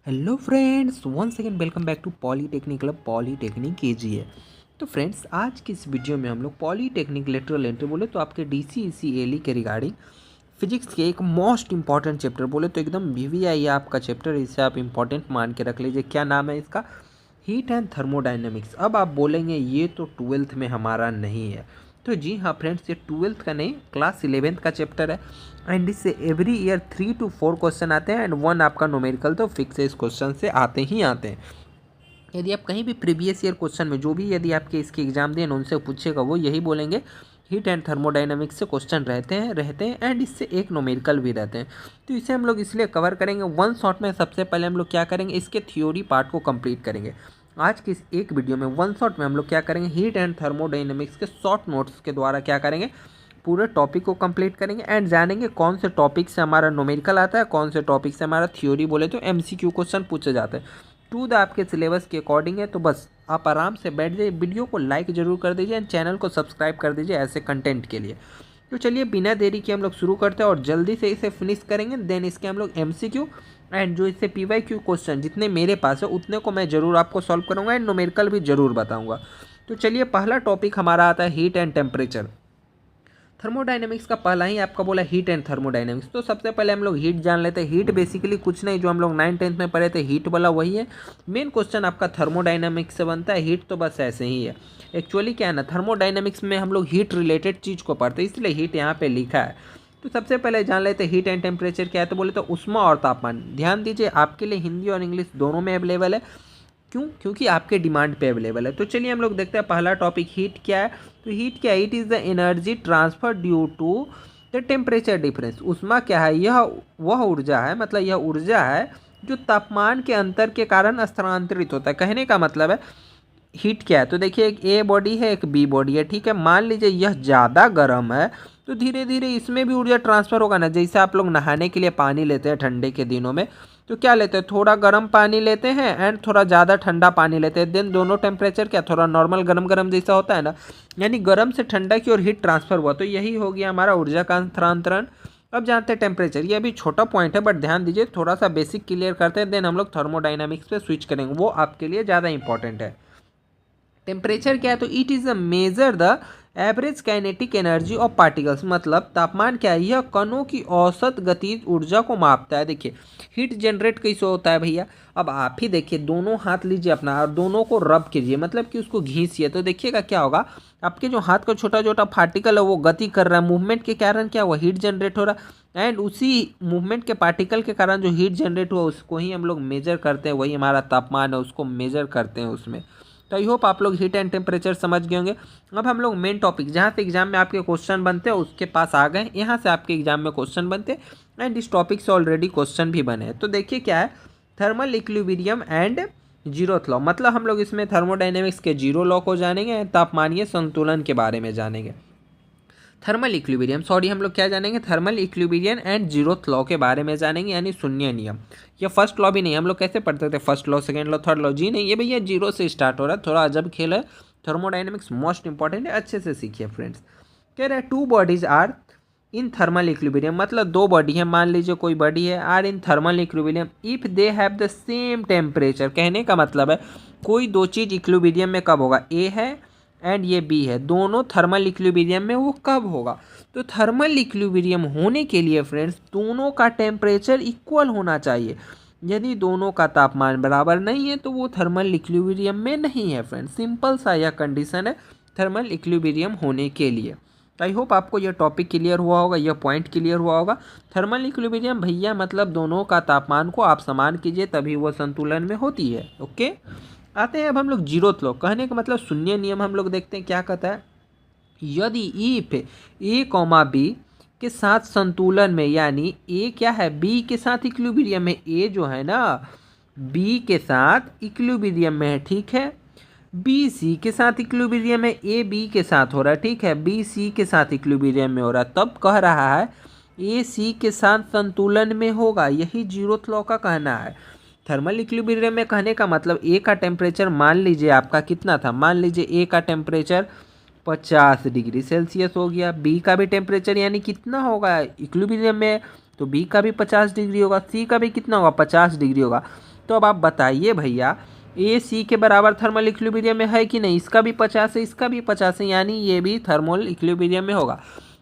Hello friends, once again welcome back to polytechnic club polytechnic KGA. तो friends, आज की इस वीडियो में हम लोग पॉलीटेक्निक लेटरल एंट्री बोले तो आपके DCEC के रिगार्डिंग फिजिक्स के एक मोस्ट इंपॉर्टेंट चैप्टर बोले तो एकदम VVI है आपका चैप्टर। इसे आप इंपॉर्टेंट मान के रख लीजिए। क्या नाम है इसका? Heat and thermodynamics. अब आप बोलेंगे ये तो 12th में हमारा नहीं है, तो जी हाँ फ्रेंड्स, ये 12th का नहीं, क्लास 11th का चैप्टर है। एंड इससे एवरी ईयर 3 to 4 क्वेश्चन आते हैं एंड 1 आपका न्यूमेरिकल तो फिक्स है, इस क्वेश्चन से आते ही आते हैं। यदि आप कहीं भी प्रीवियस ईयर क्वेश्चन में जो भी यदि आपके इसके एग्जाम दें उनसे पूछेगा, वो यही बोलेंगे हीट एंड थर्मोडाइनमिक्स से क्वेश्चन रहते हैं एंड इससे एक न्यूमेरिकल भी रहते हैं। तो इसे हम लोग इसलिए कवर करेंगे वन शॉट में। सबसे पहले हम लोग क्या करेंगे, इसके थ्योरी पार्ट को कंप्लीट करेंगे। आज की इस एक वीडियो में वन शॉट में हम लोग क्या करेंगे, हीट एंड थर्मोडाइनमिक्स के शॉर्ट नोट्स के द्वारा क्या करेंगे, पूरे टॉपिक को कंप्लीट करेंगे एंड जानेंगे कौन से टॉपिक से हमारा न्यूमेरिकल आता है, कौन से टॉपिक से हमारा थ्योरी बोले तो MCQ क्वेश्चन पूछे जाते हैं। टू द आपके सिलेबस के अकॉर्डिंग है, तो बस आप आराम से बैठ जाइए। वीडियो को लाइक जरूर कर दीजिए एंड चैनल को सब्सक्राइब कर दीजिए ऐसे कंटेंट के लिए। तो चलिए बिना देरी के हम लोग शुरू करते हैं और जल्दी से इसे फिनिश करेंगे। देन इसके हम लोग MCQ एंड जो इससे PYQ क्वेश्चन जितने मेरे पास है उतने को मैं जरूर आपको सॉल्व करूँगा एंड न्यूमेरिकल भी जरूर बताऊँगा। तो चलिए, पहला टॉपिक हमारा आता है हीट एंड टेम्परेचर। थर्मोडाइनमिक्स का पहला ही आपका बोला हीट एंड थर्मोडाइनमिक्स। तो सबसे पहले हम लोग हीट जान लेते हैं। हीट बेसिकली कुछ नहीं, जो हम लोग 9th-10th में पढ़े थे हीट वाला वही है। मेन क्वेश्चन आपका थर्मोडाइनमिक्स से बनता है। हीट तो बस ऐसे ही है। एक्चुअली क्या है ना, थर्मोडाइनमिक्स में हम लोग हीट रिलेटेड चीज़ को पढ़ते हैं, इसलिए हीट यहाँ पे लिखा है। तो सबसे पहले जान लेते हैं हीट एंड टेम्परेचर क्या है। तो बोले तो उष्मा और तापमान। ध्यान दीजिए, आपके लिए हिंदी और इंग्लिश दोनों में अवेलेबल है। क्यों? क्योंकि आपके डिमांड पे अवेलेबल है। तो चलिए हम लोग देखते हैं पहला टॉपिक हीट क्या है। तो हीट क्या है? It is the energy transfer due to the temperature difference. उष्मा क्या है? यह वह ऊर्जा है, मतलब यह ऊर्जा है जो तापमान के अंतर के कारण स्थानांतरित होता है। कहने का मतलब है हीट क्या है। तो देखिए, एक A बॉडी है, एक B बॉडी है, ठीक है। मान लीजिए यह ज़्यादा गर्म है, तो धीरे धीरे इसमें भी ऊर्जा ट्रांसफर होगा ना। जैसे आप लोग नहाने के लिए पानी लेते हैं ठंडे के दिनों में, तो क्या लेते हैं, थोड़ा गर्म पानी लेते हैं एंड थोड़ा ज़्यादा ठंडा पानी लेते हैं। देन दोनों टेम्परेचर क्या, थोड़ा नॉर्मल गरम गरम जैसा होता है ना, यानी गर्म से ठंडा की ओर हीट ट्रांसफर हुआ। तो यही हो गया हमारा ऊर्जा का स्थानांतरण। अब जानते हैं टेम्परेचर। ये अभी छोटा पॉइंट है बट ध्यान दीजिए, थोड़ा सा बेसिक क्लियर करते हैं, देन हम लोग थर्मोडाइनमिक्स पे स्विच करेंगे, वो आपके लिए ज़्यादा इंपॉर्टेंट है। टेम्परेचर क्या है? तो it is a measure the average kinetic energy of particles. मतलब तापमान क्या है? यह कणों की औसत गतिज ऊर्जा को मापता है। देखिए, हीट जनरेट कैसे होता है भैया। अब आप ही देखिए, दोनों हाथ लीजिए अपना और दोनों को रब कीजिए, मतलब कि उसको घींचिए। तो देखिएगा क्या होगा, आपके जो हाथ का छोटा छोटा पार्टिकल है वो गति कर रहा है। मूवमेंट के कारण क्या हुआ, हीट जनरेट हो रहा है एंड उसी मूवमेंट के पार्टिकल के कारण जो हीट जनरेट हुआ उसको ही हम लोग मेजर करते हैं। वही हमारा तापमान है, उसको मेजर करते हैं उसमें। तो आई होप आप लोग हीट एंड टेम्परेचर समझ गए होंगे। अब हम लोग मेन टॉपिक जहाँ से एग्जाम में आपके क्वेश्चन बनते हैं उसके पास आ गए। यहाँ से आपके एग्जाम में क्वेश्चन बनते हैं एंड इस टॉपिक से ऑलरेडी क्वेश्चन भी बने हैं। तो देखिए क्या है, thermal equilibrium and zeroth law. मतलब हम लोग इसमें थर्मोडाइनमिक्स के जीरो लॉ को जानेंगे, तापमानीय संतुलन के बारे में जानेंगे। थर्मल इक्विलिब्रियम, सॉरी, हम लोग क्या जानेंगे, thermal equilibrium and zeroth law के बारे में जानेंगे, यानी शून्य नियम। ये फर्स्ट लॉ भी नहीं, हम लोग कैसे पढ़ते थे first law, second law, third law, जी नहीं, ये भैया जीरो से स्टार्ट हो रहा है। थोड़ा अजब खेल है। थर्मोडाइनमिक्स मोस्ट इंपॉर्टेंट है, अच्छे से सीखिए फ्रेंड्स। कह रहे हैं two bodies are in thermal equilibrium. मतलब दो बॉडी है, मान लीजिए कोई बॉडी है, are in thermal equilibrium if they have the same temperature. कहने का मतलब है कोई दो चीज़ इक्विलिब्रियम में कब होगा, ए है एंड ये बी है, दोनों थर्मल इक्विलिब्रियम में, वो कब होगा। तो थर्मल इक्विलिब्रियम होने के लिए फ्रेंड्स दोनों का टेम्परेचर इक्वल होना चाहिए। यदि दोनों का तापमान बराबर नहीं है तो वो थर्मल इक्विलिब्रियम में नहीं है फ्रेंड्स। सिंपल सा यह कंडीशन है थर्मल इक्विलिब्रियम होने के लिए। आई होप आपको यह टॉपिक क्लियर हुआ होगा, यह पॉइंट क्लियर हुआ होगा। थर्मल इक्विलिब्रियम भैया मतलब दोनों का तापमान को आप समान कीजिए तभी वो संतुलन में होती है। ओके, आते हैं अब हम लोग जीरोथ लॉ। कहने का मतलब शून्य नियम हम लोग देखते हैं क्या कहता है। यदि इफ ए कॉमा बी के साथ संतुलन में, यानी ए क्या है, बी के साथ इक्विलिब्रियम में, ए जो है ना बी के साथ इक्विलिब्रियम में है, ठीक है। बी सी के साथ इक्विलिब्रियम में, ए बी के साथ हो रहा है, ठीक है। बी सी के साथ इक्विलिब्रियम में हो रहा है, तब कह रहा है ए सी के साथ संतुलन में होगा। यही जीरोथ लॉ का कहना है। थर्मल इक्विलिब्रियम में कहने का मतलब ए का टेम्परेचर मान लीजिए आपका कितना था, मान लीजिए ए का टेम्परेचर 50 डिग्री सेल्सियस हो गया। बी का भी टेम्परेचर यानी कितना होगा, इक्विलिब्रियम में तो बी का भी 50 डिग्री होगा, सी का भी कितना होगा, 50 डिग्री होगा। तो अब आप बताइए भैया, ए सी के बराबर थर्मल इक्विलिब्रियम में है कि नहीं? इसका भी 50 है, इसका भी 50 है, यानी ये भी थर्मल इक्विलिब्रियम में होगा।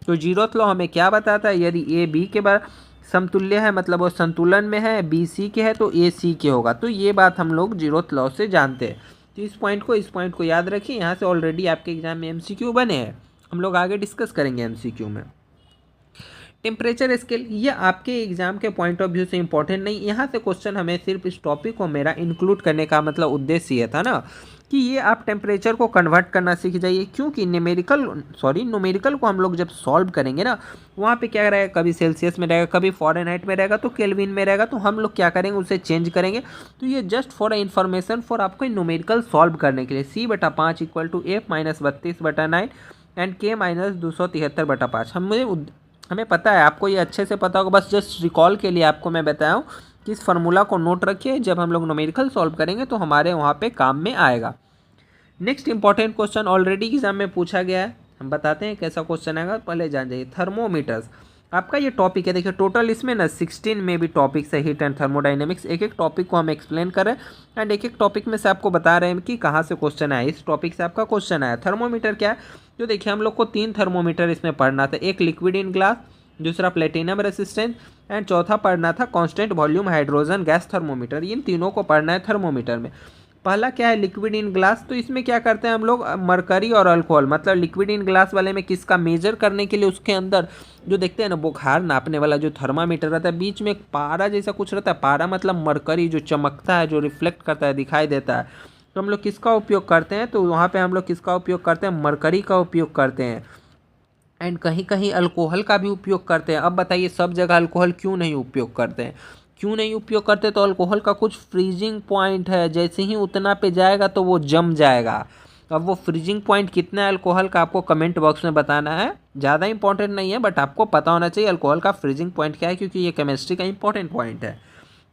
तो जीरोथ लॉ हमें क्या बताता है? यदि ए बी के बराबर समतुल्य है, मतलब वो संतुलन में है, बी सी के है, तो ए सी के होगा। तो ये बात हम लोग जीरोथ लॉ से जानते हैं। तो इस पॉइंट को याद रखिए। यहाँ से ऑलरेडी आपके एग्जाम में एमसीक्यू बने हैं, हम लोग आगे डिस्कस करेंगे एमसीक्यू में। टेम्परेचर स्केल, ये आपके एग्जाम के पॉइंट ऑफ व्यू से इंपॉर्टेंट नहीं, यहाँ से क्वेश्चन हमें सिर्फ इस टॉपिक को मेरा इंक्लूड करने का मतलब उद्देश्य ये था ना कि ये आप टेम्परेचर को कन्वर्ट करना सीख जाइए, क्योंकि न्यूमेरिकल को हम लोग जब सॉल्व करेंगे ना, वहाँ पे क्या रहेगा, कभी सेल्सियस में रहेगा, कभी फ़ारेनहाइट में रहेगा, तो केल्विन में रहेगा, तो हम लोग क्या करेंगे, उसे चेंज करेंगे। तो ये जस्ट फॉर इन्फॉर्मेशन फॉर आपको न्यूमेरिकल सॉल्व करने के लिए। C/5 = F - 32/9 and K - 273/5। हमें पता है, आपको ये अच्छे से पता होगा, बस जस्ट रिकॉल के लिए आपको मैं बताया हूँ कि इस फार्मूला को नोट रखिए, जब हम लोग न्यूमेरिकल सॉल्व करेंगे तो हमारे वहाँ पे काम में आएगा। Next important question already exam में पूछा गया है, हम बताते हैं कैसा क्वेश्चन आएगा, पहले जान जाइए। थर्मोमीटर्स आपका ये टॉपिक है, देखिए टोटल इसमें ना 16 में भी टॉपिक्स है, हीट एंड थर्मोडाइनमिक्स। एक एक टॉपिक को हम एक्सप्लेन कर रहे हैं एंड एक एक टॉपिक में से आपको बता रहे हैं कि कहाँ से क्वेश्चन आया। इस टॉपिक से आपका क्वेश्चन आया थर्मोमीटर क्या है। तो देखिए हम लोग को 3 थर्मोमीटर इसमें पढ़ना था, एक लिक्विड इन ग्लास, दूसरा प्लेटिनम रेसिस्टेंस एंड चौथा पढ़ना था constant volume hydrogen gas thermometer. इन तीनों को पढ़ना है थर्मोमीटर में। पहला क्या है, लिक्विड इन ग्लास। तो इसमें क्या करते हैं हम लोग, मरकरी और अल्कोहल, मतलब लिक्विड इन ग्लास वाले में किसका मेजर करने के लिए उसके अंदर जो देखते हैं ना बुखार नापने वाला जो थर्मामीटर रहता है, बीच में एक पारा जैसा कुछ रहता है। पारा मतलब मरकरी, जो चमकता है, जो रिफ्लेक्ट करता है, दिखाई देता है। तो हम लोग किसका उपयोग करते हैं, तो वहाँ पे हम लोग किसका उपयोग करते हैं, मरकरी का उपयोग करते हैं। एंड कहीं कहीं अल्कोहल का भी उपयोग करते हैं। अब बताइए सब जगह अल्कोहल क्यों नहीं उपयोग करते हैं? क्यों नहीं उपयोग करते? तो अल्कोहल का कुछ फ्रीजिंग पॉइंट है, जैसे ही उतना पे जाएगा तो वो जम जाएगा। अब वो फ्रीजिंग पॉइंट कितना है अल्कोहल का, आपको कमेंट बॉक्स में बताना है। ज़्यादा इंपॉर्टेंट नहीं है, बट आपको पता होना चाहिए अल्कोहल का फ्रीजिंग पॉइंट क्या है, क्योंकि ये केमिस्ट्री का इंपॉर्टेंट पॉइंट है।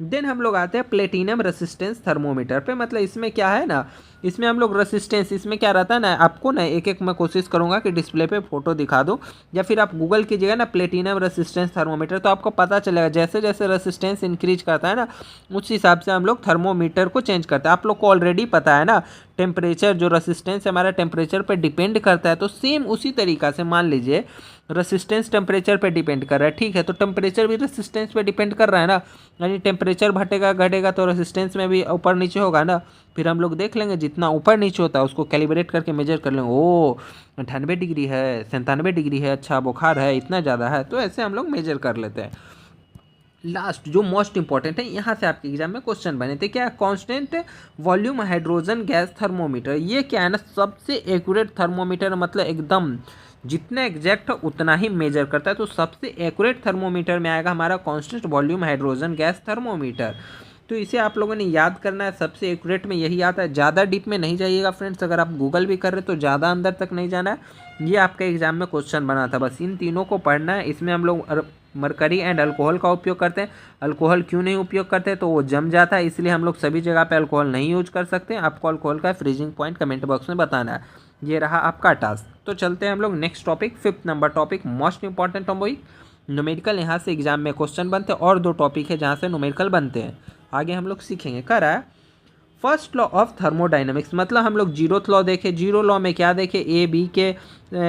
देन हम लोग आते हैं प्लेटिनम रेसिस्टेंस थर्मोमीटर पे। मतलब इसमें क्या है ना, इसमें हम लोग रेसिस्टेंस, इसमें क्या रहता है ना, आपको ना एक एक मैं कोशिश करूंगा कि डिस्प्ले पे फोटो दिखा दूं, या फिर आप गूगल कीजिएगा ना प्लेटिनम रेसिस्टेंस थर्मोमीटर, तो आपको पता चलेगा। जैसे जैसे रेसिस्टेंस इंक्रीज करता है ना, उस हिसाब से हम लोग थर्मोमीटर को चेंज करते हैं। आप लोग को ऑलरेडी पता है ना, टेम्परेचर जो रेसिस्टेंस हमारा टेम्परेचर पर डिपेंड करता है, तो सेम उसी तरीका से मान लीजिए रेसिस्टेंस टेम्परेचर पे डिपेंड कर रहा है, ठीक है, तो टेम्परेचर भी रेसिस्टेंस पे डिपेंड कर रहा है ना, यानी टेम्परेचर घटेगा घटेगा तो रेसिस्टेंस में भी ऊपर नीचे होगा ना। फिर हम लोग देख लेंगे जितना ऊपर नीचे होता है उसको कैलिब्रेट करके मेजर कर लेंगे, ओ 98 डिग्री है, 97 डिग्री है, अच्छा बुखार है, इतना ज़्यादा है, तो ऐसे हम लोग मेजर कर लेते हैं। लास्ट जो मोस्ट इंपॉर्टेंट है, यहाँ से आपके एग्जाम में क्वेश्चन बने थे, क्या constant volume hydrogen gas thermometer. ये क्या है ना, सबसे एक्यूरेट थर्मोमीटर, मतलब एकदम जितना एग्जैक्ट उतना ही मेजर करता है। तो सबसे एक्यूरेट थर्मोमीटर में आएगा हमारा constant volume hydrogen gas thermometer. तो इसे आप लोगों ने याद करना है, सबसे एक्यूरेट में यही आता है। ज़्यादा डीप में नहीं जाइएगा फ्रेंड्स, अगर आप गूगल भी कर रहे तो ज़्यादा अंदर तक नहीं जाना है। ये आपके एग्जाम में क्वेश्चन बना था, बस इन तीनों को पढ़ना है। इसमें हम लोग मरकरी एंड अल्कोहल का उपयोग करते हैं। अल्कोहल क्यों नहीं उपयोग करते, तो वो जम जाता है, इसलिए हम लोग सभी जगह पे अल्कोहल नहीं यूज कर सकते। आपको अल्कोहल का फ्रीजिंग पॉइंट कमेंट बॉक्स में बताना है। ये रहा आपका टास्क। तो चलते हैं हम लोग next topic, 5th number topic, most important topic numerical. यहाँ से एग्जाम में क्वेश्चन बनते हैं और 2 टॉपिक है जहाँ से न्यूमेरिकल बनते हैं, आगे हम लोग सीखेंगे। क्या रहा है, फर्स्ट लॉ ऑफ थर्मोडाइनमिक्स। मतलब हम लोग जीरोथ लॉ देखे, जीरो लॉ में क्या देखे, ए बी के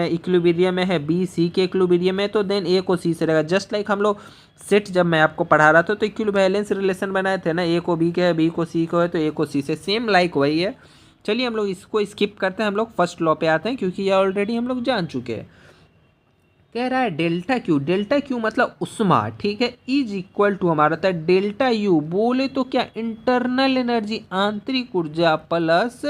इक्विलिब्रियम में है, बी सी के इक्विलिब्रियम में, तो देन ए को सी से रहेगा। जस्ट लाइक हम लोग सेट जब मैं आपको पढ़ा रहा था तो इक्विवेलेंस रिलेशन बनाए थे ना, ए को बी के है, बी को सी को है, तो ए को सी से, सेम लाइक वही है। चलिए हम लोग इसको स्किप करते हैं, हम लोग फर्स्ट लॉ पे आते हैं, क्योंकि ये ऑलरेडी हम लोग जान चुके हैं। कह रहा है डेल्टा क्यू, डेल्टा क्यू मतलब उष्मा, ठीक है, इज इक्वल टू हमारा था डेल्टा यू, बोले तो क्या, इंटरनल एनर्जी आंतरिक ऊर्जा प्लस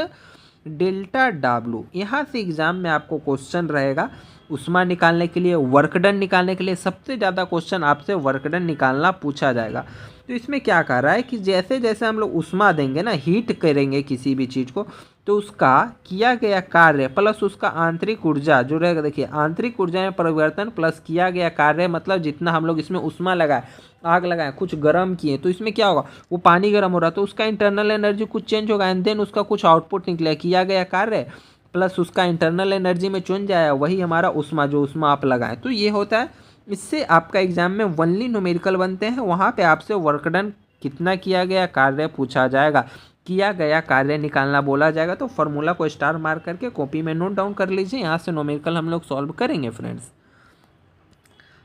डेल्टा डब्ल्यू। यहाँ से एग्जाम में आपको क्वेश्चन रहेगा उष्मा निकालने के लिए, वर्क डन निकालने के लिए। सबसे ज़्यादा क्वेश्चन आपसे वर्क डन निकालना पूछा जाएगा। तो इसमें क्या कर रहा है कि जैसे जैसे हम लोग उष्मा देंगे ना, हीट करेंगे किसी भी चीज़ को, तो उसका किया गया कार्य प्लस उसका आंतरिक ऊर्जा जो रहेगा, देखिए आंतरिक ऊर्जा में परिवर्तन प्लस किया गया कार्य, मतलब जितना हम लोग इसमें उष्मा लगाए, आग लगाए, कुछ गर्म किए, तो इसमें क्या होगा, वो पानी गर्म हो रहा है तो उसका इंटरनल एनर्जी कुछ चेंज होगा एंड देन उसका कुछ आउटपुट निकलेगा, किया गया कार्य प्लस उसका इंटरनल एनर्जी में चेंज जाएगा, वही हमारा उष्मा, जो उष्मा आप लगाएं। तो ये होता है, इससे आपका एग्जाम में ओनली न्यूमेरिकल बनते हैं, वहाँ पे आपसे वर्क डन कितना किया गया कार्य पूछा जाएगा, किया गया कार्य निकालना बोला जाएगा। तो फॉर्मूला को स्टार मार करके कॉपी में नोट डाउन कर लीजिए। यहाँ से न्यूमेरिकल हम लोग सॉल्व करेंगे फ्रेंड्स।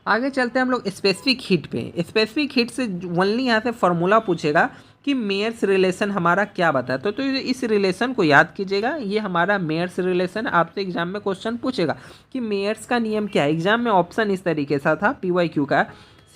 आगे चलते हैं हम लोग स्पेसिफिक हीट पे। स्पेसिफिक हीट से ओनली यहाँ से फॉर्मूला पूछेगा कि मेयर्स रिलेशन हमारा क्या बताता है। तो इस रिलेशन को याद कीजिएगा, ये हमारा मेयर्स रिलेशन। आपसे एग्जाम में क्वेश्चन पूछेगा कि मेयर्स का नियम क्या है। एग्जाम में ऑप्शन इस तरीके से था PYQ का,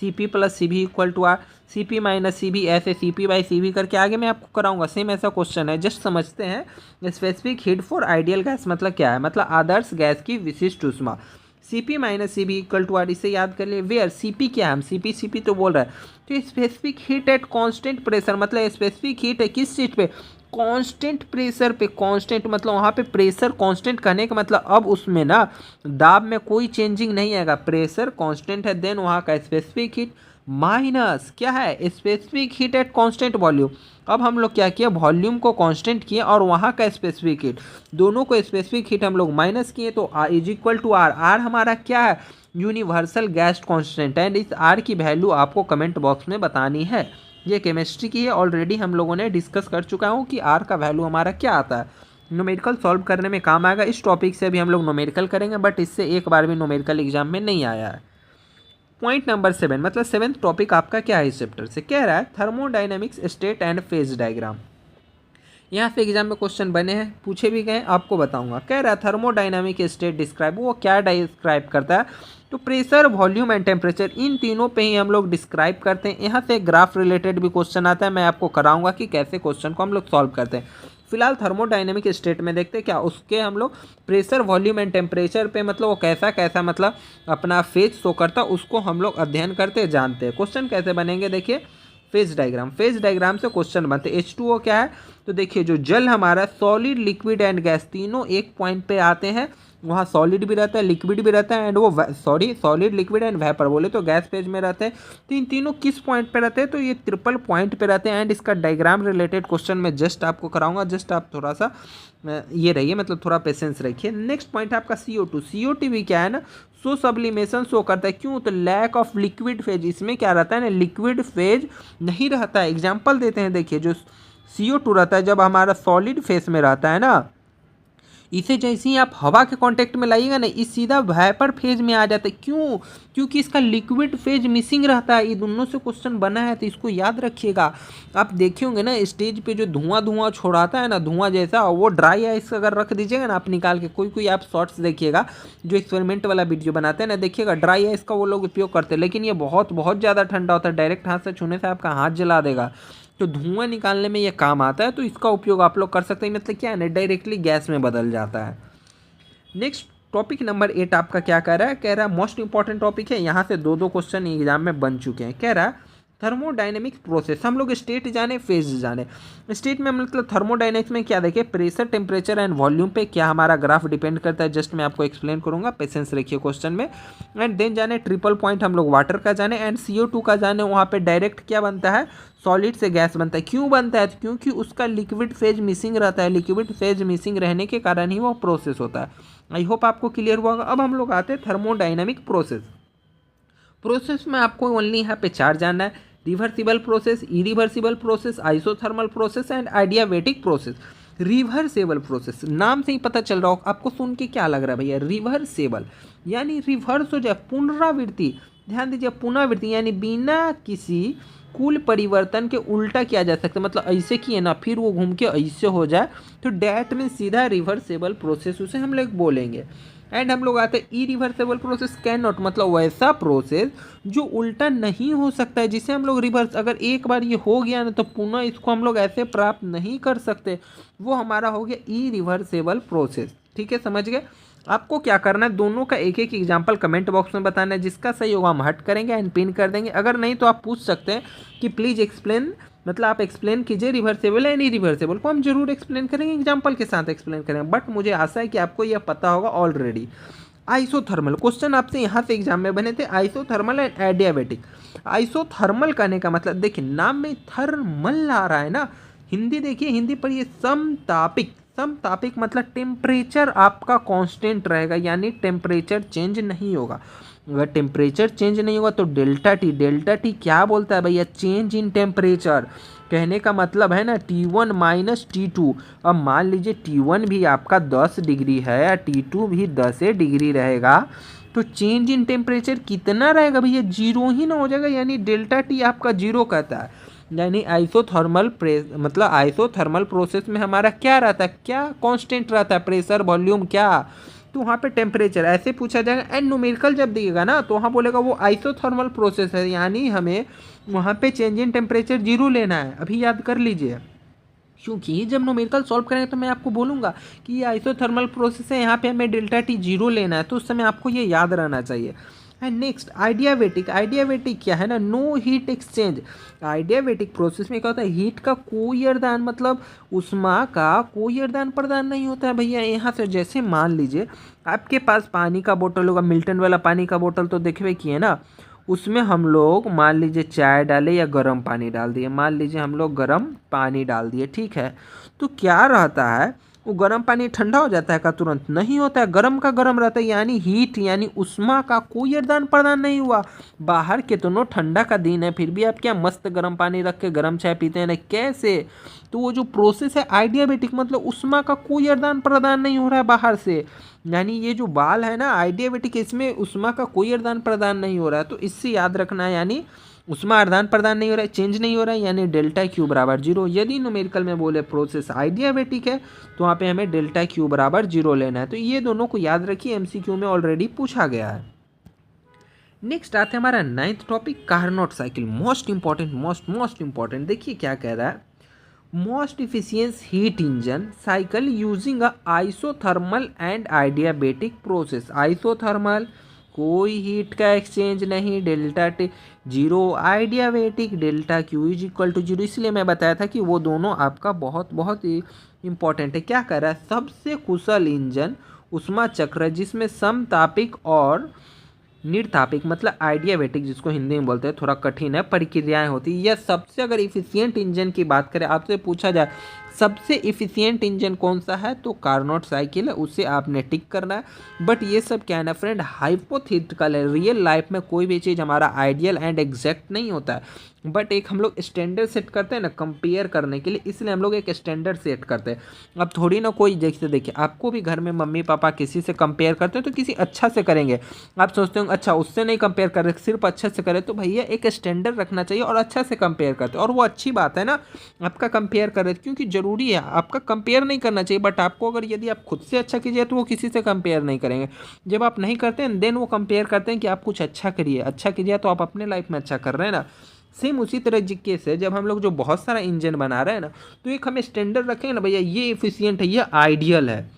CP + CV = R, CP - CV, ऐसे CP/CV करके आगे मैं आपको कराऊंगा। सेम ऐसा क्वेश्चन है। जस्ट समझते हैं specific heat for ideal gas मतलब क्या है, मतलब आदर्श गैस की विशिष्ट ऊष्मा। CP - CV = R, इसे याद कर लिए। वेयर CP क्या है, हम CP तो बोल रहे हैं। तो specific heat at constant pressure, मतलब स्पेसिफिक हीट है किस चीज़ पे, कांस्टेंट प्रेशर पे। कांस्टेंट मतलब वहाँ पे प्रेशर कांस्टेंट करने का मतलब अब उसमें ना दाब में कोई चेंजिंग नहीं आएगा, प्रेशर कांस्टेंट है। देन वहाँ का स्पेसिफिक हीट माइनस क्या है, specific heat at constant volume. अब हम लोग क्या किया, वॉल्यूम को कांस्टेंट किए और वहाँ का स्पेसिफिक हीट, दोनों को स्पेसिफिक हीट हम लोग माइनस किए। तो R = R हमारा क्या है, यूनिवर्सल गैस कांस्टेंट। एंड इस R की वैल्यू आपको कमेंट बॉक्स में बतानी है। ये केमिस्ट्री की है, ऑलरेडी हम लोगों ने डिस्कस कर चुका हूँ कि R का वैल्यू हमारा क्या आता है। न्यूमेरिकल सॉल्व करने में काम आएगा। इस टॉपिक से भी हम लोग न्यूमेरिकल करेंगे, बट इससे एक बार भी न्यूमेरिकल एग्जाम में नहीं आया है। पॉइंट नंबर 7, मतलब 7th टॉपिक आपका क्या है इस चैप्टर से, कह रहा है thermodynamics state and phase diagram. यहाँ से एग्जाम में क्वेश्चन बने हैं, पूछे भी गए, आपको बताऊंगा। कह रहा है थर्मोडायनामिक स्टेट डिस्क्राइब, वो क्या डिस्क्राइब करता है, तो प्रेशर, वॉल्यूम एंड टेम्परेचर, इन तीनों पे ही हम लोग डिस्क्राइब करते हैं। यहाँ से ग्राफ रिलेटेड भी क्वेश्चन आता है, मैं आपको कराऊंगा कि कैसे क्वेश्चन को हम लोग सॉल्व करते हैं। फिलहाल थर्मोडायनेमिक स्टेट में देखते हैं क्या उसके हम लोग प्रेशर, वॉल्यूम एंड टेम्परेचर पे मतलब वो कैसा कैसा मतलब अपना फेज शो करता है, उसको हम लोग अध्ययन करते जानते हैं। क्वेश्चन कैसे बनेंगे देखिए, फेज डायग्राम। फेज डायग्राम से क्वेश्चन बनते हैं। H2O क्या है, तो देखिए जो जल हमारा सॉलिड, लिक्विड एंड गैस तीनों एक पॉइंट पे आते हैं। वहाँ सॉलिड भी रहता है, लिक्विड भी रहता है, एंड वो सॉलिड, लिक्विड एंड वेपर बोले तो गैस फेज में रहते हैं। तो इन तीनों किस पॉइंट पे रहते हैं, तो ये ट्रिपल पॉइंट पे रहते हैं। एंड इसका डायग्राम रिलेटेड क्वेश्चन मैं जस्ट आपको कराऊंगा, जस्ट आप थोड़ा सा ये रहिए, मतलब थोड़ा पेशेंस रखिए। नेक्स्ट पॉइंट है आपका CO2। CO2 भी क्या है ना, सो सब्लिमेशन शो करता है। क्यों, तो लैक ऑफ लिक्विड फेज, इसमें क्या रहता है ना, लिक्विड फेज नहीं रहता है। एग्जाम्पल देते हैं, देखिए जो CO2 रहता है जब हमारा सॉलिड फेज में रहता है ना, इसे जैसे ही आप हवा के कांटेक्ट में लाइएगा ना, इस सीधा वेपर फेज में आ जाता है। क्यों, क्योंकि इसका लिक्विड फेज मिसिंग रहता है। ये दोनों से क्वेश्चन बना है, तो इसको याद रखिएगा। आप देखे होंगे ना स्टेज पे जो धुआं छोड़ाता है ना, धुआं जैसा, वो ड्राई आइस अगर रख दीजिएगा ना आप निकाल के, कोई आप शॉर्ट्स देखिएगा जो एक्सपेरिमेंट वाला वीडियो बनाते हैं ना, देखिएगा ड्राई आइस का वो लोग उपयोग करते हैं। लेकिन ये बहुत ज़्यादा ठंडा होता है, डायरेक्ट हाथ से छूने से आपका हाथ जला देगा। तो धुआं निकालने में ये काम आता है, तो इसका उपयोग आप लोग कर सकते हैं। मतलब क्या है ना, डायरेक्टली गैस में बदल जाता है। नेक्स्ट टॉपिक नंबर 8 आपका क्या कह रहा है, कह रहा है मोस्ट इंपॉर्टेंट टॉपिक है। यहाँ से दो क्वेश्चन एग्जाम में बन चुके हैं। कह रहा है थर्मोडायनेमिक प्रोसेस। हम लोग स्टेट जाने, फेज जाने। स्टेट में मतलब थर्मोडायनेमिक्स में क्या देखें, प्रेशर, टेम्परेचर एंड वॉल्यूम पे क्या हमारा ग्राफ डिपेंड करता है। जस्ट मैं आपको एक्सप्लेन करूंगा, पेशेंस रखिए क्वेश्चन में। एंड देन जाने ट्रिपल पॉइंट हम लोग वाटर का जाने, एंड CO2 का जाने। वहाँ पे डायरेक्ट क्या बनता है, सॉलिड से गैस बनता है। क्यों बनता है, क्योंकि उसका लिक्विड फेज मिसिंग रहता है। लिक्विड फेज मिसिंग रहने के कारण ही वो प्रोसेस होता है। आई होप आपको क्लियर हुआ होगा। अब हम लोग आते हैं थर्मोडायनेमिक प्रोसेस में आपको ओनली यहाँ पे 4 जानना है, reversible process, irreversible process, isothermal process and adiabatic process. Reversible process, नाम से ही पता चल रहा हो आपको, सुन के क्या लग रहा है भैया, रिवर्सेबल यानी रिवर्स हो जाए, पुनरावृत्ति। ध्यान दीजिए, पुनरावृत्ति यानी बिना किसी कुल परिवर्तन के उल्टा किया जा सकता है। मतलब ऐसे किए ना, फिर वो घूम के ऐसे हो जाए, तो डैट में सीधा रिवर्सेबल प्रोसेस उसे हम लोग बोलेंगे। एंड हम लोग आते हैं इरिवर्सेबल प्रोसेस, कैन नॉट मतलब वैसा प्रोसेस जो उल्टा नहीं हो सकता है, जिसे हम लोग रिवर्स, अगर एक बार ये हो गया ना तो पुनः इसको हम लोग ऐसे प्राप्त नहीं कर सकते, वो हमारा हो गया इरिवर्सेबल प्रोसेस। ठीक है, समझ गए। आपको क्या करना है, दोनों का एक एक एग्जाम्पल कमेंट बॉक्स में बताना है। जिसका सही होगा हम हट करेंगे एंड पिन कर देंगे। अगर नहीं तो आप पूछ सकते हैं कि प्लीज़ एक्सप्लेन, मतलब आप एक्सप्लेन कीजिए रिवर्सेबल एंड इरिवर्सेबल को, हम जरूर एक्सप्लेन करेंगे, एग्जाम्पल के साथ एक्सप्लेन करेंगे। बट मुझे आशा है कि आपको यह पता होगा ऑलरेडी। आइसोथर्मल क्वेश्चन आपसे यहाँ से एग्जाम में बने थे, आइसोथर्मल एंड एडियाबेटिक। आइसोथर्मल कहने का मतलब देखिए, नाम में थर्मल आ रहा है ना, हिंदी देखिए, हिंदी पर ये समतापिक। समतापिक मतलब टेम्परेचर आपका कांस्टेंट रहेगा, यानी टेम्परेचर चेंज नहीं होगा। अगर टेम्परेचर चेंज नहीं होगा तो डेल्टा टी क्या बोलता है भैया, चेंज इन टेम्परेचर। कहने का मतलब है ना T1 माइनस T2। अब मान लीजिए T1 भी आपका 10 डिग्री है या T2 भी 10 डिग्री रहेगा, तो चेंज इन टेम्परेचर कितना रहेगा भैया, जीरो ही ना हो जाएगा, यानी डेल्टा टी आपका जीरो कहता है। यानी आइसोथर्मल प्रोसेस में हमारा क्या रहता है, क्या कांस्टेंट रहता है, प्रेशर वॉल्यूम क्या, तो वहाँ पे टेम्परेचर ऐसे पूछा जाएगा। एंड न्यूमेरिकल जब दिएगा ना तो वहाँ बोलेगा वो आइसोथर्मल प्रोसेस है, यानी हमें वहाँ पे चेंज इन टेम्परेचर जीरो लेना है। अभी याद कर लीजिए, क्योंकि जब न्यूमेरिकल सॉल्व करेंगे तो मैं आपको बोलूँगा कि ये आइसोथर्मल प्रोसेस है, यहाँ पे हमें डेल्टा टी जीरो लेना है, तो उस समय आपको ये याद रहना चाहिए। एंड नेक्स्ट आइडियाबेटिक क्या है ना, नो हीट एक्सचेंज। आइडियाबेटिक प्रोसेस में क्या होता है, हीट का कोई आदान मतलब उष्मा का कोई आदान प्रदान नहीं होता है भैया। यहाँ से जैसे मान लीजिए आपके पास पानी का बोतल होगा, मिल्टन वाला पानी का बोतल तो देखबे किए ना, उसमें हम लोग मान लीजिए चाय डाले या गर्म पानी डाल दिए, मान लीजिए हम लोग गर्म पानी डाल दिए, ठीक है, तो क्या रहता है, वो गर्म पानी ठंडा हो जाता है का, तुरंत नहीं होता है, गर्म का गर्म रहता है, यानी हीट यानी उष्मा का कोई आदान प्रदान नहीं हुआ। बाहर कितनों ठंडा का दिन है फिर भी आप क्या मस्त गर्म पानी रख के गर्म चाय पीते हैं ना, कैसे, तो वो जो प्रोसेस है आइडियाबेटिक मतलब उष्मा का कोई आदान प्रदान नहीं हो रहा है बाहर से, यानी ये जो बाल है ना आइडियाबेटिक, इसमें उष्मा का कोई आदान प्रदान नहीं हो रहा है, तो इससे याद रखना है, यानी उष्मा आदान प्रदान नहीं हो रहा है, चेंज नहीं हो रहा है, यानी डेल्टा क्यू बराबर जीरो। यदि न्यूमेरिकल में बोले प्रोसेस आइडियाबेटिक है तो वहाँ पे हमें डेल्टा क्यू बराबर जीरो लेना है। तो ये दोनों को याद रखिए, एमसीक्यू में ऑलरेडी पूछा गया है। नेक्स्ट आते हैं हमारा 9th topic, Carnot cycle. Most important देखिए क्या कह रहा है, most efficiency heat engine cycle using a isothermal and adiabatic process. Isothermal कोई हीट का एक्सचेंज नहीं, delta T zero, adiabatic delta Q is equal to zero. इसलिए मैं बताया था कि वो दोनों आपका बहुत बहुत ही इंपॉर्टेंट है। क्या कर रहा है, सबसे कुशल इंजन उष्मा चक्र है जिसमें समतापिक और निर्तापिक मतलब आइडियाबेटिक, जिसको हिंदी में बोलते हैं, थोड़ा कठिन है, प्रक्रियाएं होती है। यह सबसे, अगर इफिशियंट इंजन की बात करें, आपसे पूछा जाए सबसे इफिशियंट इंजन कौन सा है, तो कार्नोट साइकिल है, उसे आपने टिक करना है। बट ये सब क्या है ना फ्रेंड, हाइपोथेटिकल है, रियल लाइफ में कोई भी चीज़ हमारा आइडियल एंड एग्जैक्ट नहीं होता है, बट एक हम लोग स्टैंडर्ड सेट करते हैं ना कंपेयर करने के लिए, इसलिए हम लोग एक स्टैंडर्ड सेट करते हैं। अब थोड़ी ना कोई, जैसे देखिए आपको भी घर में मम्मी पापा किसी से कंपेयर करते हैं तो किसी अच्छा से करेंगे, आप सोचते हो अच्छा उससे नहीं कंपेयर कर रहे, सिर्फ अच्छे से करें, तो भैया एक स्टैंडर्ड रखना चाहिए और अच्छा से कंपेयर करते हैं। और वो अच्छी बात है ना आपका कंपेयर कर रहे, क्योंकि जरूरी है, आपका कंपेयर नहीं करना चाहिए, बट आपको अगर यदि आप खुद से अच्छा कीजिए तो वो किसी से कंपेयर नहीं करेंगे। जब आप नहीं करते हैं देन वो कंपेयर करते हैं कि आप कुछ अच्छा करिए, अच्छा कीजिए तो आप अपने लाइफ में अच्छा कर रहे हैं ना। सेम उसी तरीके से जब हम लोग जो बहुत सारा इंजन बना रहे हैं ना, तो एक हमें स्टैंडर्ड रखेंगे ना भैया, ये एफिशिएंट है, ये आइडियल है।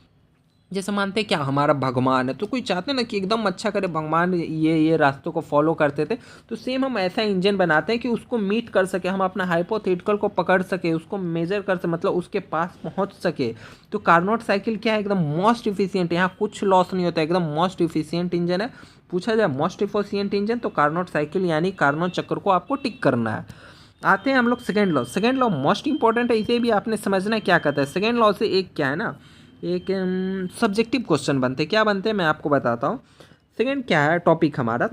जैसे मानते हैं क्या हमारा भगवान है, तो कोई चाहते हैं ना कि एकदम अच्छा करे, भगवान ये रास्तों को फॉलो करते थे, तो सेम हम ऐसा इंजन बनाते हैं कि उसको मीट कर सके, हम अपना हाइपोथेटिकल को पकड़ सके, उसको मेजर कर सके, मतलब उसके पास पहुंच सके। तो कार्नोट साइकिल क्या है, एकदम मोस्ट इफिशियंट, यहाँ कुछ लॉस नहीं होता, एकदम मोस्ट इफिशियंट इंजन है। पूछा जाए मोस्ट इफिशियंट इंजन तो कार्नोट साइकिल यानी कार्नोट चक्र को आपको टिक करना है। आते हैं हम लोग सेकेंड लॉ मोस्ट इंपॉर्टेंट है, इसे भी आपने समझना है क्या कहता है। सेकेंड लॉ से एक क्या है ना, एक सब्जेक्टिव क्वेश्चन बनते, क्या बनते हैं मैं आपको बताता हूँ। सेकेंड क्या है टॉपिक हमारा,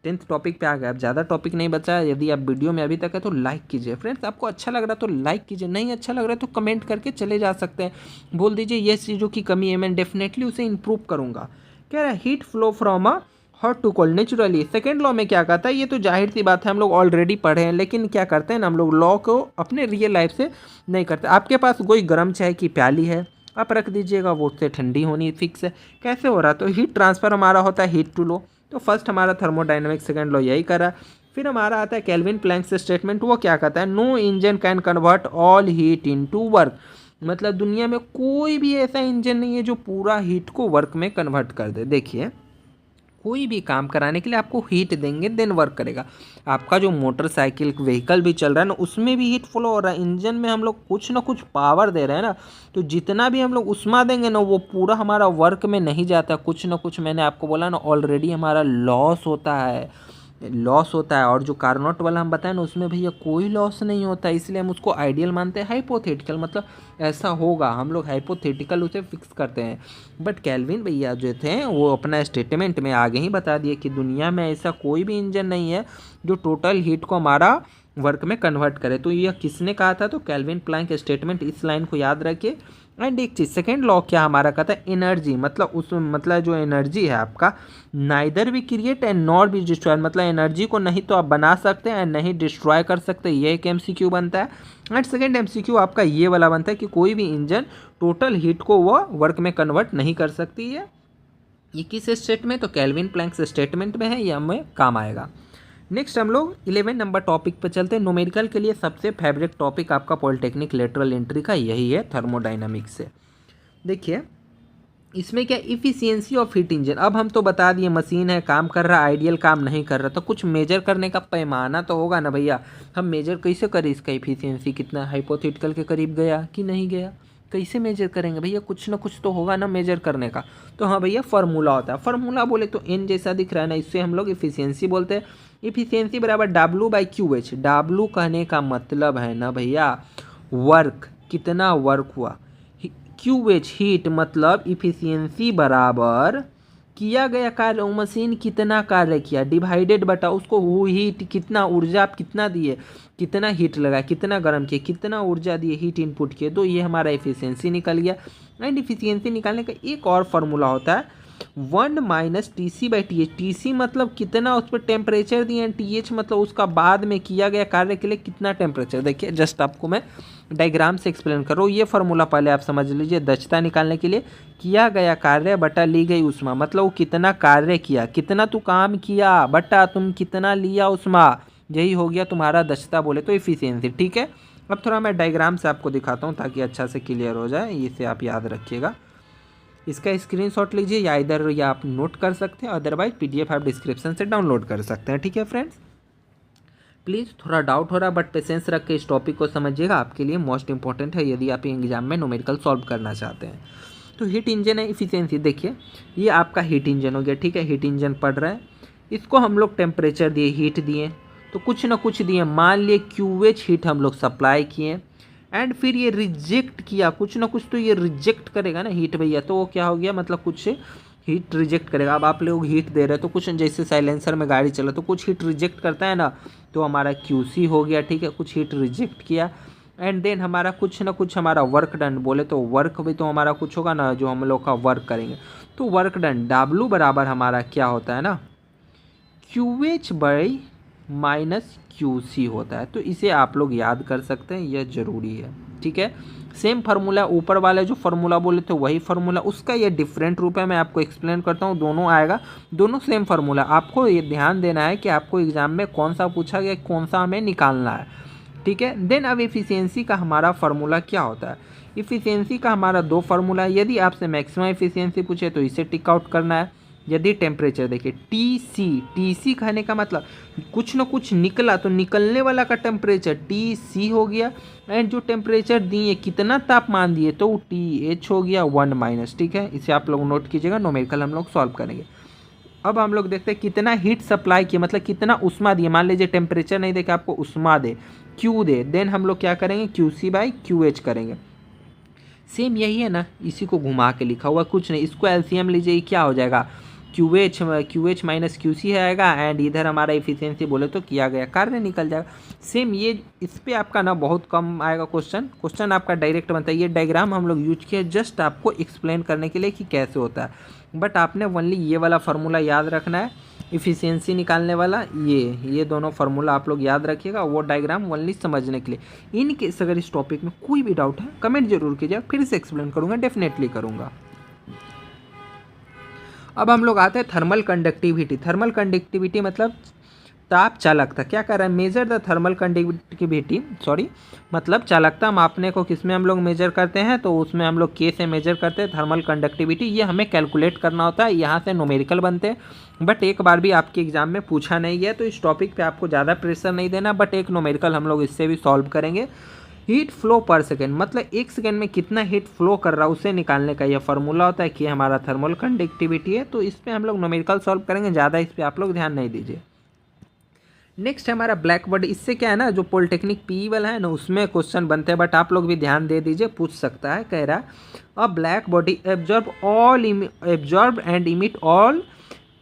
10th टॉपिक पे आ गया। अब ज़्यादा टॉपिक नहीं बचा है, यदि आप वीडियो में अभी तक है तो लाइक कीजिए फ्रेंड्स, आपको अच्छा लग रहा है तो लाइक कीजिए, नहीं अच्छा लग रहा है तो कमेंट करके चले जा सकते हैं, बोल दीजिए ये चीज़ों की कमी है, मैं डेफिनेटली उसे इंप्रूव करूँगा। कह रहा है heat flow from a hot to cold naturally. Second law में क्या कहता है, ये तो जाहिर सी बात है हम लोग ऑलरेडी पढ़े हैं, लेकिन क्या करते हैं ना हम लोग लॉ को अपने रियल लाइफ से नहीं करते। आपके पास कोई गर्म चाय की प्याली है, आप रख दीजिएगा, वो उससे ठंडी होनी फिक्स है। कैसे हो रहा, तो हीट ट्रांसफर हमारा होता है हीट टू लो, तो फर्स्ट हमारा थर्मोडाइनमिक सेकंड लॉ यही करा। फिर हमारा आता है केल्विन प्लैंक्स स्टेटमेंट, वो क्या कहता है, no engine can convert all heat into work. मतलब दुनिया में कोई भी ऐसा इंजन नहीं है जो पूरा हीट को वर्क में कन्वर्ट कर दे। देखिए कोई भी काम कराने के लिए आपको हीट देंगे देन वर्क करेगा। आपका जो मोटरसाइकिल व्हीकल भी चल रहा है ना, उसमें भी हीट फ्लो हो रहा है, इंजन में हम लोग कुछ ना कुछ पावर दे रहे हैं ना, तो जितना भी हम लोग उष्मा देंगे ना वो पूरा हमारा वर्क में नहीं जाता, कुछ ना कुछ मैंने आपको बोला ना ऑलरेडी हमारा लॉस होता है। लॉस होता है, और जो कार्नोट वाला हम बताएं ना उसमें भैया कोई लॉस नहीं होता है, इसलिए हम उसको आइडियल मानते हैं। हाइपोथेटिकल मतलब ऐसा होगा, हम लोग हाइपोथेटिकल उसे फिक्स करते हैं। बट केल्विन भैया जो थे वो अपना स्टेटमेंट में आगे ही बता दिए कि दुनिया में ऐसा कोई भी इंजन नहीं है जो टोटल हीट को हमारा वर्क में कन्वर्ट करे। तो यह किसने कहा था? तो केल्विन प्लैंक स्टेटमेंट, इस लाइन को याद रखिए। एंड एक चीज़, सेकेंड लॉ क्या हमारा कहता है? एनर्जी मतलब उस मतलब जो एनर्जी है आपका, नाइदर भी क्रिएट एंड नॉट भी डिस्ट्रॉय, मतलब एनर्जी को नहीं तो आप बना सकते हैं नहीं डिस्ट्रॉय कर सकते। ये एक एमसीक्यू बनता है। एंड सेकेंड एमसीक्यू आपका ये वाला बनता है कि कोई भी इंजन टोटल हीट को वो वर्क में कन्वर्ट नहीं कर सकती है। ये किस स्टेटमेंट? तो केल्विन प्लैंक स्टेटमेंट में है, ये हमें काम आएगा। नेक्स्ट हम लोग 11 नंबर टॉपिक पर चलते हैं। न्यूमेरिकल के लिए सबसे फेवरेट टॉपिक आपका पॉलिटेक्निक लेटरल एंट्री का यही है, थर्मोडाइनमिक्स से। देखिए इसमें क्या, इफिशियंसी ऑफ हीट इंजन। अब हम तो बता दिए मशीन है, काम कर रहा, आइडियल काम नहीं कर रहा, तो कुछ मेजर करने का पैमाना तो होगा ना भैया। हम मेजर कैसे करें इसका इफिशियंसी कितना, हाइपोथेटिकल के करीब गया कि नहीं गया, कैसे मेजर करेंगे भैया? कुछ ना कुछ तो होगा ना मेजर करने का। तो हाँ भैया फार्मूला होता है। फार्मूला बोले तो एन जैसा दिख रहा है ना, इससे हम लोग इफिशियंसी बोलते हैं। इफिशियंसी बराबर W/QH। W कहने का मतलब है ना भैया वर्क, कितना वर्क हुआ। QH हीट मतलब इफिशियंसी बराबर किया गया कार्य, मशीन कितना कार्य किया डिवाइडेड बटा उसको वो हीट, कितना ऊर्जा आप कितना दिए, कितना हीट लगा, कितना गर्म किए, कितना ऊर्जा दिए, हीट इनपुट किए, तो ये हमारा इफिशियंसी निकल गया। एंड इफिशियंसी निकालने का एक और फार्मूला होता है 1 - TC/TH। TC मतलब कितना उस पर टेम्परेचर दिए, TH मतलब उसका बाद में किया गया कार्य के लिए कितना टेम्परेचर। देखिए जस्ट आपको मैं डायग्राम से एक्सप्लेन कर रहा हूँ। ये फार्मूला पहले आप समझ लीजिए। दक्षता निकालने के लिए किया गया कार्य बटा ली गई उष्मा, मतलब वो कितना कार्य किया, कितना तू काम किया बटा तुम कितना लिया उष्मा, यही हो गया तुम्हारा दक्षता बोले तो इफिशियंसी। ठीक है, अब थोड़ा मैं डायग्राम से आपको दिखाता हूँ ताकि अच्छा से क्लियर हो जाए, इसे आप याद रखिएगा। इसका स्क्रीनशॉट लीजिए, या इधर या आप नोट कर सकते हैं, अदरवाइज PDF आप डिस्क्रिप्शन से डाउनलोड कर सकते हैं। ठीक है फ्रेंड्स, प्लीज़ थोड़ा डाउट हो रहा है बट पेशेंस रख के इस टॉपिक को समझिएगा, आपके लिए मोस्ट इंपॉर्टेंट है यदि आप एग्जाम में न्यूमेरिकल सॉल्व करना चाहते हैं। तो हीट इंजन है, इफिशियंसी देखिए ये आपका हीट इंजन हो गया। ठीक है, हीट इंजन पढ़ रहा है, इसको हम लोग टेम्परेचर दिए, हीट दिए, तो कुछ ना कुछ दिए, मान लिए QH हीट हम लोग सप्लाई किए, एंड फिर ये रिजेक्ट किया, कुछ ना कुछ तो ये रिजेक्ट करेगा ना हीट भैया, तो वो क्या हो गया, मतलब कुछ हीट रिजेक्ट करेगा। अब आप लोग हीट दे रहे हैं तो कुछ जैसे साइलेंसर में गाड़ी चला तो कुछ हीट रिजेक्ट करता है ना, तो हमारा QC हो गया। ठीक है, कुछ हीट रिजेक्ट किया, एंड देन हमारा कुछ ना कुछ हमारा वर्क डन, बोले तो वर्क भी तो हमारा कुछ होगा ना जो हम लोग का वर्क करेंगे, तो वर्क डन W बराबर हमारा क्या होता है ना QH/-QC होता है। तो इसे आप लोग याद कर सकते हैं, यह जरूरी है। ठीक है, सेम फार्मूला ऊपर वाला जो फार्मूला बोले थे वही फार्मूला, उसका ये डिफरेंट रूप है, मैं आपको एक्सप्लेन करता हूँ। दोनों आएगा, दोनों सेम फार्मूला। आपको ये ध्यान देना है कि आपको एग्जाम में कौन सा पूछा गया, कौन सा हमें निकालना है। ठीक है, देन अब इफिशियंसी का हमारा फार्मूला क्या होता है। इफिशियंसी का हमारा दो फार्मूला है। यदि आपसे मैक्सिमम इफिशियंसी पूछे तो इसे टिक आउट करना है। यदि टेम्परेचर देखिए TC कहने का मतलब कुछ ना कुछ निकला, तो निकलने वाला का टेम्परेचर TC हो गया, एंड जो टेम्परेचर दिए कितना तापमान दिए तो TH हो गया 1 - ठीक है, इसे आप लोग नोट कीजिएगा, न्यूमेरिकल हम लोग सॉल्व करेंगे। अब हम लोग देखते हैं कितना हीट सप्लाई किया, मतलब कितना उष्मा दिए। मान लीजिए टेम्परेचर नहीं देके आपको उष्मा दे, Q दे, देन हम लोग क्या करेंगे QC/QH करेंगे। सेम यही है ना, इसी को घुमा के लिखा हुआ, कुछ नहीं, इसको LCM लीजिए, क्या हो जाएगा QH - QC आएगा, एंड इधर हमारा इफिशियंसी बोले तो किया गया कार्य निकल जाएगा। सेम ये इस पे आपका ना बहुत कम आएगा क्वेश्चन आपका डायरेक्ट बनता है। ये डायग्राम हम लोग यूज किया जस्ट आपको एक्सप्लेन करने के लिए कि कैसे होता है, बट आपने ओनली ये वाला फार्मूला याद रखना है, इफिशियंसी निकालने वाला। ये दोनों फार्मूला आप लोग याद रखिएगा, वो डायग्राम ओनली समझने के लिए। इन केस अगर इस टॉपिक में कोई भी डाउट है कमेंट जरूर कीजिएगा, फिर से एक्सप्लेन करूँगा, डेफिनेटली करूँगा। अब हम लोग आते हैं थर्मल कंडक्टिविटी। थर्मल कंडक्टिविटी मतलब ताप चालकता। क्या कर रहा है, मेजर द थर्मल कंडक्टिविटी, मतलब चालकता मापने को किसमें हम लोग मेजर करते हैं, तो उसमें हम लोग K से मेजर करते हैं थर्मल कंडक्टिविटी। ये हमें कैलकुलेट करना होता है, यहाँ से न्यूमेरिकल बनते हैं, बट एक बार भी आपके एग्जाम में पूछा नहीं गया, तो इस टॉपिक पे आपको ज़्यादा प्रेशर नहीं देना, बट एक न्यूमेरिकल हम लोग इससे भी सॉल्व करेंगे। हीट फ्लो पर सेकेंड, मतलब एक सेकेंड में कितना हीट फ्लो कर रहा है उसे निकालने का यह फार्मूला होता है कि हमारा थर्मल कंडक्टिविटी है। तो इस पर हम लोग न्यूमेरिकल सॉल्व करेंगे, ज़्यादा इस पर आप लोग ध्यान नहीं दीजिए। नेक्स्ट है हमारा ब्लैक बॉडी। इससे क्या है ना, जो पॉलिटेक्निक पीई वाला है ना उसमें क्वेश्चन बनते हैं, बट आप लोग भी ध्यान दे दीजिए, पूछ सकता है। कह रहा अ black body absorb and emit all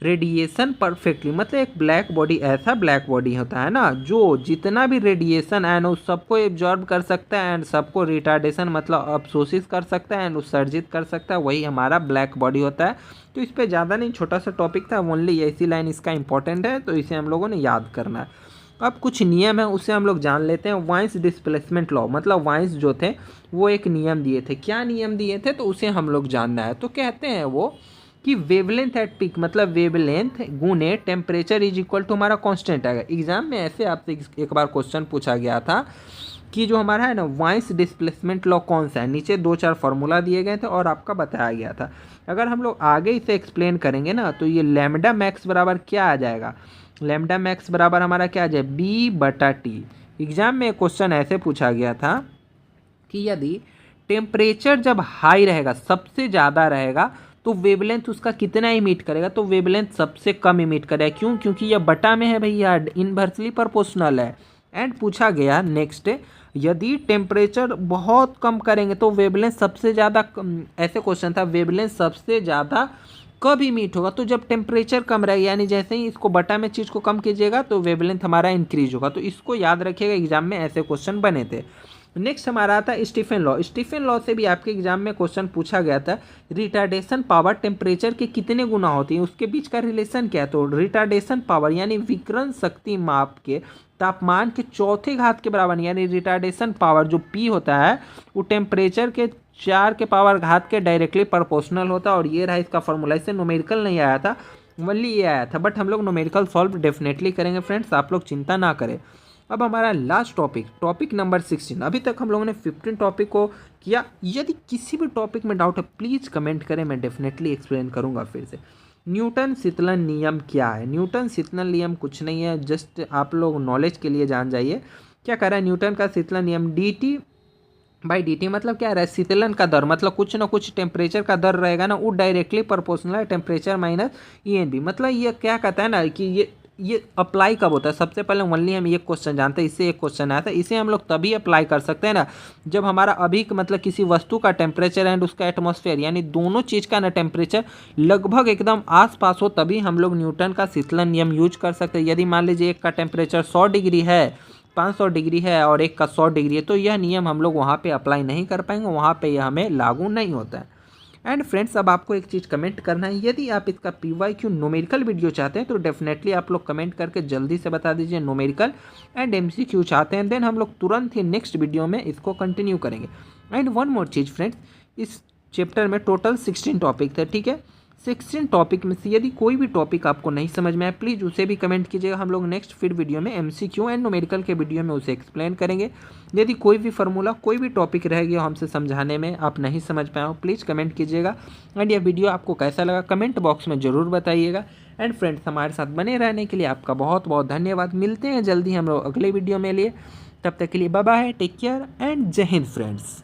radiation perfectly. मतलब एक ब्लैक बॉडी ऐसा ब्लैक बॉडी होता है ना जो जितना भी रेडिएशन है ना उस सबको एब्जॉर्ब कर सकता है एंड सबको रिटार्डेशन मतलब अवशोषित कर सकता है एंड उत्सर्जित कर सकता है, वही हमारा ब्लैक बॉडी होता है। तो इस पर ज़्यादा नहीं, छोटा सा टॉपिक था, ओनली ऐसी लाइन इसका इंपॉर्टेंट है, तो इसे हम लोगों ने याद करना है। अब कुछ नियम है उसे हम लोग जान लेते हैं। वाइंस डिस्प्लेसमेंट लॉ, मतलब वाइंस जो थे वो एक नियम दिए थे। क्या नियम दिए थे तो उसे हम लोग जानना है। तो कहते हैं वो कि वेवलेंथ एट पीक, मतलब वेवलेंथ गुने टेम्परेचर इज इक्वल टू हमारा कांस्टेंट आएगा। एग्जाम में ऐसे आपसे एक बार क्वेश्चन पूछा गया था कि जो हमारा है ना वाइंस डिस्प्लेसमेंट लॉ कौन सा है, नीचे 2-4 फार्मूला दिए गए थे और आपका बताया गया था। अगर हम लोग आगे इसे एक्सप्लेन करेंगे ना तो ये लैम्डा मैक्स बराबर क्या आ जाएगा, लैम्डा मैक्स बराबर हमारा क्या आ जाए, B/T। एग्जाम में एक क्वेश्चन ऐसे पूछा गया था कि यदि टेम्परेचर जब हाई रहेगा, सबसे ज़्यादा रहेगा, तो वेवलेंथ उसका कितना इमिट करेगा, तो वेवलेंथ सबसे कम इमिट करेगा। क्यों? क्योंकि यह बटा में है भैया, इनवर्सली प्रोपोर्शनल है। एंड पूछा गया नेक्स्ट, यदि टेम्परेचर बहुत कम करेंगे तो वेवलेंथ सबसे ज़्यादा, ऐसे क्वेश्चन था, वेवलेंथ सबसे ज़्यादा कब इमिट होगा, तो जब टेम्परेचर कम रहेगा, यानी जैसे ही इसको बटा में चीज़ को कम कीजिएगा तो वेवलेंथ हमारा इंक्रीज होगा। तो इसको याद रखिएगा, एग्जाम में ऐसे क्वेश्चन बने थे। नेक्स्ट हमारा आता है स्टीफन लॉ। स्टीफन लॉ से भी आपके एग्जाम में क्वेश्चन पूछा गया था, रिटार्डेशन पावर टेम्परेचर के कितने गुना होती है, उसके बीच का रिलेशन क्या है। तो रिटार्डेशन पावर यानी विकिरण शक्ति माप के तापमान के चौथे घात के बराबर, यानी रिटार्डेशन पावर जो P होता है वो टेम्परेचर के 4 के पावर घात के डायरेक्टली प्रोपोर्शनल होता है। और ये रहा इसका फॉर्मूला। इससे न्यूमेरिकल नहीं आया था, ओनली ये आया था, बट हम लोग न्यूमेरिकल सॉल्व डेफिनेटली करेंगे फ्रेंड्स, आप लोग चिंता ना करें। अब हमारा लास्ट टॉपिक नंबर 16। अभी तक हम लोगों ने 15 टॉपिक को किया। यदि किसी भी टॉपिक में डाउट है प्लीज़ कमेंट करें, मैं डेफिनेटली एक्सप्लेन करूंगा फिर से। न्यूटन शीतलन नियम क्या है। न्यूटन शीतलन नियम कुछ नहीं है, जस्ट आप लोग नॉलेज के लिए जान जाइए। क्या कह रहा है न्यूटन का शीतलन नियम, dt/dt मतलब क्या रहा है, शीतलन का दर, मतलब कुछ ना कुछ टेम्परेचर का दर रहेगा ना, वो डायरेक्टली प्रोपोर्शनल है टेम्परेचर माइनस ENV। मतलब ये क्या कहता है ना कि ये अप्लाई कब होता है। सबसे पहले ओनली हम ये क्वेश्चन जानते हैं, इससे एक क्वेश्चन आया था, इसे हम लोग तभी अप्लाई कर सकते हैं ना जब हमारा अभी मतलब किसी वस्तु का टेम्परेचर एंड उसका एटमॉस्फेयर, यानी दोनों चीज़ का ना टेम्परेचर लगभग एकदम आसपास हो, तभी हम लोग न्यूटन का शीतलन नियम यूज कर सकते हैं। यदि मान लीजिए एक का टेम्परेचर 100 डिग्री है, 500 डिग्री है और एक का 100 डिग्री है, तो यह नियम हम लोग वहाँ पे अप्लाई नहीं कर पाएंगे, वहाँ पे यह हमें लागू नहीं होता है। एंड फ्रेंड्स अब आपको एक चीज़ कमेंट करना है, यदि आप इसका PYQ न्यूमेरिकल वीडियो चाहते हैं तो डेफिनेटली आप लोग कमेंट करके जल्दी से बता दीजिए न्यूमेरिकल एंड MCQ चाहते हैं, देन हम लोग तुरंत ही नेक्स्ट वीडियो में इसको कंटिन्यू करेंगे। And one more cheese friends, इस चैप्टर में टोटल 16 टॉपिक थे, ठीक है। 16 टॉपिक में से यदि कोई भी टॉपिक आपको नहीं समझ में आए प्लीज़ उसे भी कमेंट कीजिएगा, हम लोग नेक्स्ट फिर वीडियो में MCQ एंड न्यूमेरिकल के वीडियो में उसे एक्सप्लेन करेंगे। यदि कोई भी फार्मूला कोई भी टॉपिक रह गया हमसे समझाने में आप नहीं समझ पाए हो प्लीज़ कमेंट कीजिएगा। एंड यह वीडियो आपको कैसा लगा कमेंट बॉक्स में ज़रूर बताइएगा। एंड फ्रेंड्स हमारे साथ बने रहने के लिए आपका बहुत बहुत धन्यवाद। मिलते हैं जल्दी हम लोग अगले वीडियो में लिए, तब तक के लिए bye bye, take care and जय हिंद फ्रेंड्स।